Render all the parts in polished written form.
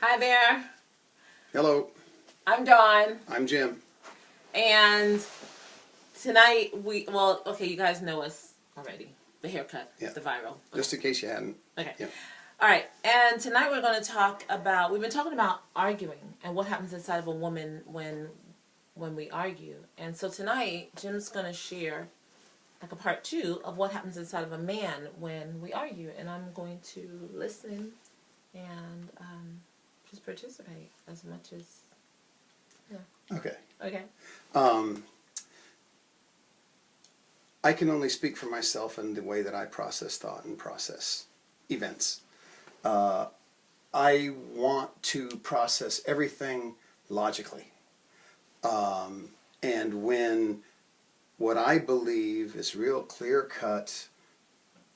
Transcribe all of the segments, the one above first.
Hi there. Hello. I'm Dawn. I'm Jim. And tonight okay, you guys know us already. The haircut, Yeah. the viral. Just in case you hadn't. Okay. Yeah. All right. And tonight we're going to talk about, we've been talking about arguing and what happens inside of a woman when we argue. And so tonight, Jim's going to share like a part 2 of what happens inside of a man when we argue. And I'm going to listen and just participate as much as, yeah. Okay. Okay. I can only speak for myself and the way that I process thought and process events. I want to process everything logically. And when what I believe is real clear-cut,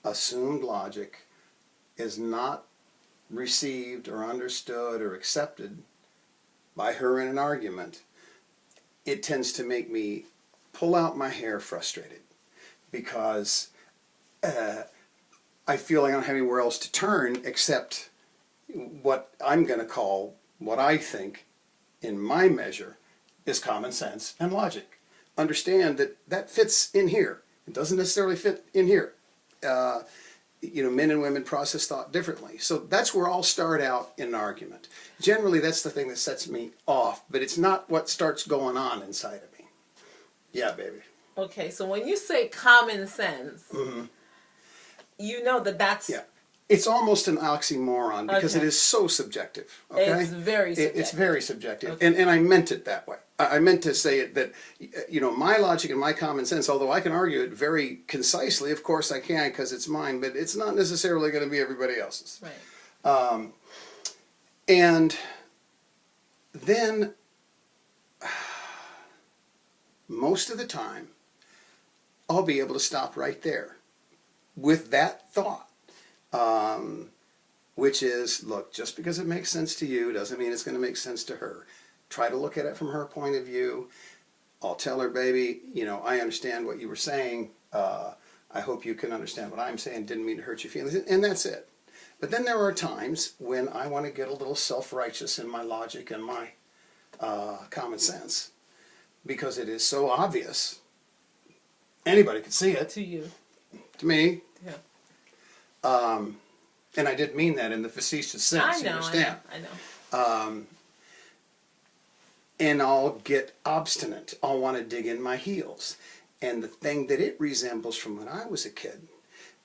assumed logic is not received or understood or accepted by her in an argument, it tends to make me pull out my hair frustrated because I feel like I don't have anywhere else to turn except what I'm going to call, what I think in my measure is common sense and logic. Understand that that fits in here. It doesn't necessarily fit in here. Men and women process thought differently. So that's where I'll start out in an argument. Generally, that's the thing that sets me off, but it's not what starts going on inside of me. Yeah, baby. Okay, so when you say common sense, you know that's... Yeah. It's almost an oxymoron because it is so subjective. Okay? It's very subjective. It's very subjective. Okay. And I meant it that way. I meant to say it that, my logic and my common sense, although I can argue it very concisely, of course I can because it's mine, but it's not necessarily going to be everybody else's. Right. And then, most of the time, I'll be able to stop right there with that thought. Which is, look, just because it makes sense to you doesn't mean it's going to make sense to her. Try to look at it from her point of view. I'll tell her, baby, I understand what you were saying. I hope you can understand what I'm saying. Didn't mean to hurt your feelings. And that's it. But then there are times when I want to get a little self-righteous in my logic and my common sense. Because it is so obvious. Anybody could see it. To you. To me. Yeah. And I did mean that in the facetious sense. I know. I know. And I'll get obstinate. I'll want to dig in my heels. And the thing that it resembles from when I was a kid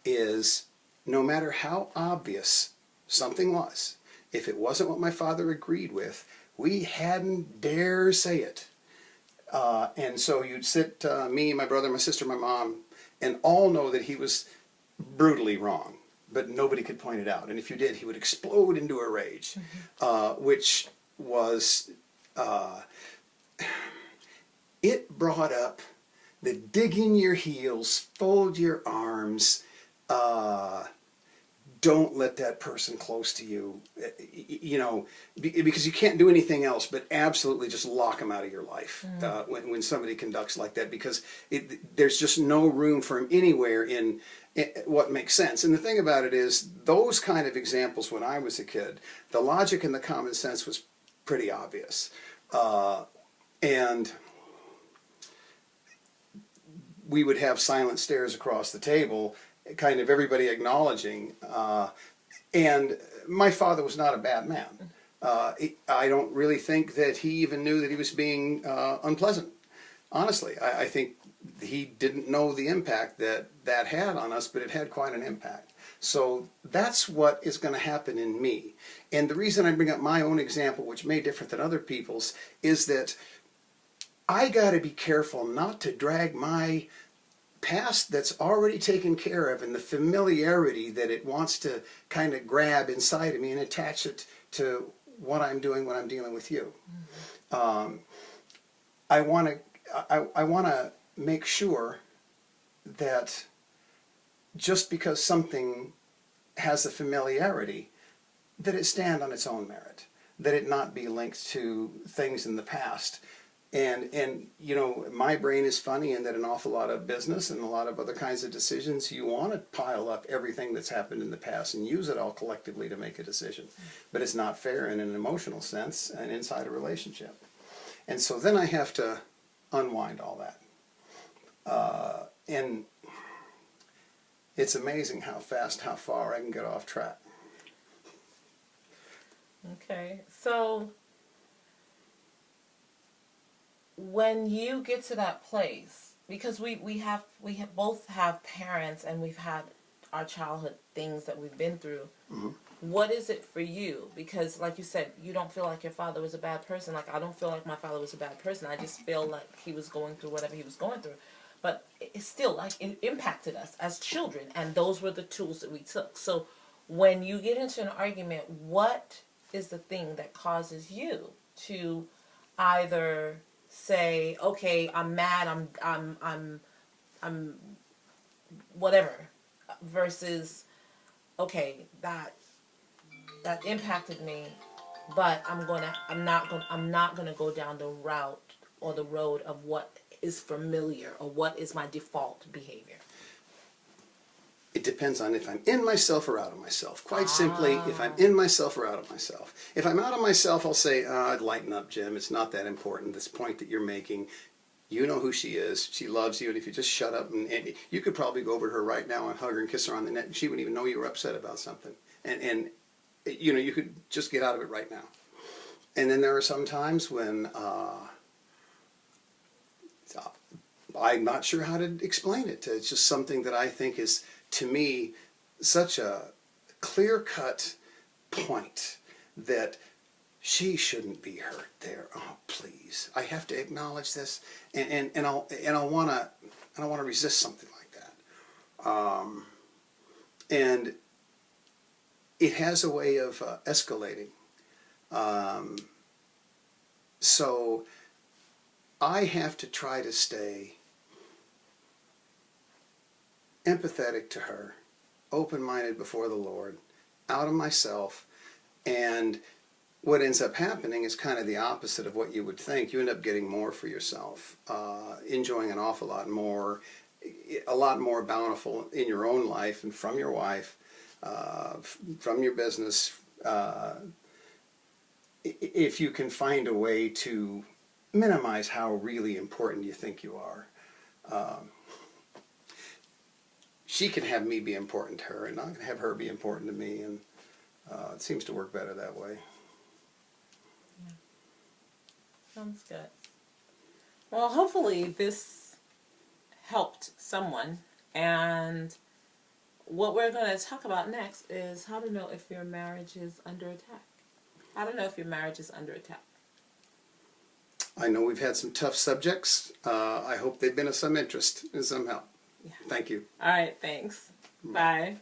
is no matter how obvious something was, if it wasn't what my father agreed with, we hadn't dare say it. And so you'd sit, me, my brother, my sister, my mom, and all know that he was brutally wrong. But nobody could point it out. And if you did, he would explode into a rage, which was, it brought up the dig in your heels, fold your arms, don't let that person close to you, because you can't do anything else but absolutely just lock them out of your life when somebody conducts like that, because there's just no room for him anywhere in what makes sense. And the thing about it is, those kind of examples when I was a kid, the logic and the common sense was pretty obvious. And we would have silent stares across the table, kind of everybody acknowledging. And my father was not a bad man. I don't really think that he even knew that he was being unpleasant. Honestly, I think he didn't know the impact that had on us, but it had quite an impact. So that's what is going to happen in me. And the reason I bring up my own example, which may be different than other people's, is that I got to be careful not to drag my past that's already taken care of and the familiarity that it wants to kind of grab inside of me and attach it to what I'm doing when I'm dealing with you. I want to make sure that just because something has a familiarity, that it stand on its own merit, that it not be linked to things in the past And you know, my brain is funny in that an awful lot of business and a lot of other kinds of decisions, you want to pile up everything that's happened in the past and use it all collectively to make a decision. But it's not fair in an emotional sense and inside a relationship. And so then I have to unwind all that. And it's amazing how fast, how far I can get off track. Okay, so when you get to that place, because we have both have parents and we've had our childhood things that we've been through. Mm-hmm. What is it for you? Because like you said, you don't feel like your father was a bad person. Like I don't feel like my father was a bad person. I just feel like he was going through whatever he was going through. But it's still like it impacted us as children, and those were the tools that we took. So when you get into an argument, what is the thing that causes you to either say, okay, I'm mad, I'm whatever, versus, okay, that impacted me, but I'm not gonna go down the route or the road of what is familiar or what is my default behavior. It depends on if I'm in myself or out of myself. Quite simply, if I'm in myself or out of myself. If I'm out of myself, I'll say, lighten up, Jim. It's not that important, this point that you're making. You know who she is. She loves you. And if you just shut up, and you could probably go over to her right now and hug her and kiss her on the neck, and she wouldn't even know you were upset about something. And you know, you could just get out of it right now. And then there are some times when I'm not sure how to explain it. It's just something that I think is, to me, such a clear-cut point that she shouldn't be hurt there. Oh, please! I have to acknowledge this, and I'll want to resist something like that. And it has a way of escalating. So I have to try to stay empathetic to her, open-minded before the Lord, out of myself, and what ends up happening is kind of the opposite of what you would think. You end up getting more for yourself, enjoying an awful lot more, a lot more bountiful in your own life and from your wife, from your business, if you can find a way to minimize how really important you think you are. She can have me be important to her, and I can have her be important to me, and it seems to work better that way. Yeah. Sounds good. Well, hopefully this helped someone, and what we're going to talk about next is how to know if your marriage is under attack. How to know if your marriage is under attack. I know we've had some tough subjects. I hope they've been of some interest and some help. Yeah. Thank you. All right, thanks. Bye.